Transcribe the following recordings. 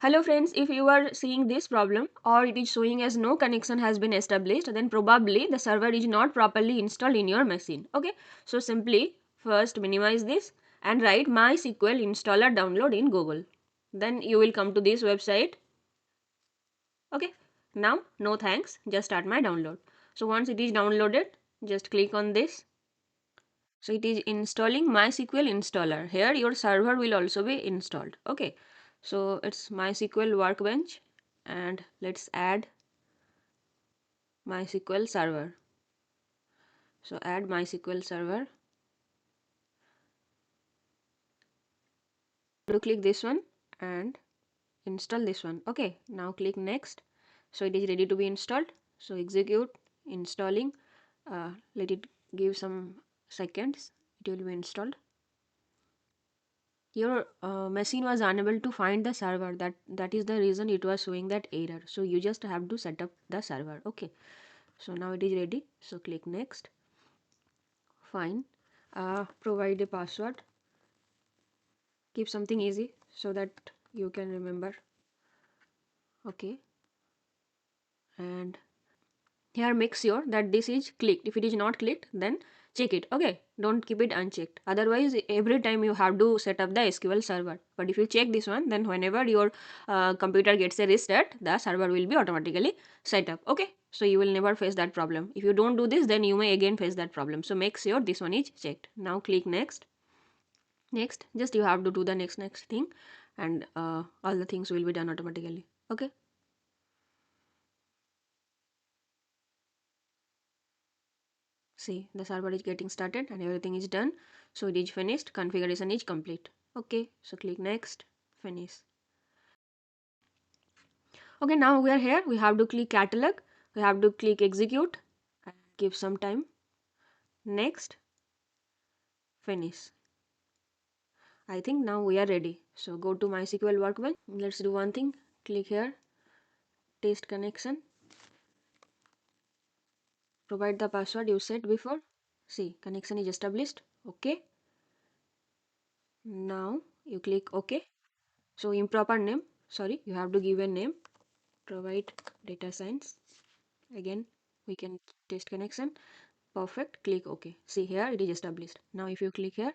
Hello friends, if you are seeing this problem or it is showing as no connection has been established, then probably the server is not properly installed in your machine. Okay, so simply first minimize this and write MySQL installer download in Google. Then you will come to this website. Okay, now no thanks, just start my download. So once it is downloaded, just click on this. So it is installing MySQL installer. Here your server will also be installed. Okay, so it's MySQL Workbench and let's add MySQL server. So add MySQL server. You click this one and install this one. Okay, now click next. So it is ready to be installed. So execute installing. Let it give some seconds. It will be installed. Your machine was unable to find the server. That is the reason it was showing that error. So you just have to set up the server. Okay, so now it is ready. So click next. Fine. Provide a password. Keep something easy so that you can remember. Okay, and here make sure that this is clicked. If it is not clicked, then check it. Okay, don't keep it unchecked, otherwise every time you have to set up the SQL server. But if you check this one, then whenever your computer gets a restart, the server will be automatically set up. Okay, so you will never face that problem. If you don't do this, then you may again face that problem. So make sure this one is checked. Now click next. Next, just you have to do the next thing, and all the things will be done automatically. Okay, see, the server is getting started and everything is done. So it is finished, configuration is complete. Okay, so click next, finish. Okay, now we are here. We have to click catalog, we have to click execute and give some time. Next, finish. I think now we are ready. So go to MySQL Workbench. Let's do one thing. Click here, test connection. Provide the password you set before. See, connection is established. Okay. Now you click OK. So improper name. Sorry, you have to give a name. Provide data science. Again, we can test connection. Perfect. Click OK. See, here it is established. Now if you click here,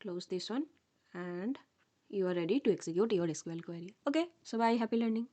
close this one, and you are ready to execute your SQL query. Okay. So bye. Happy learning.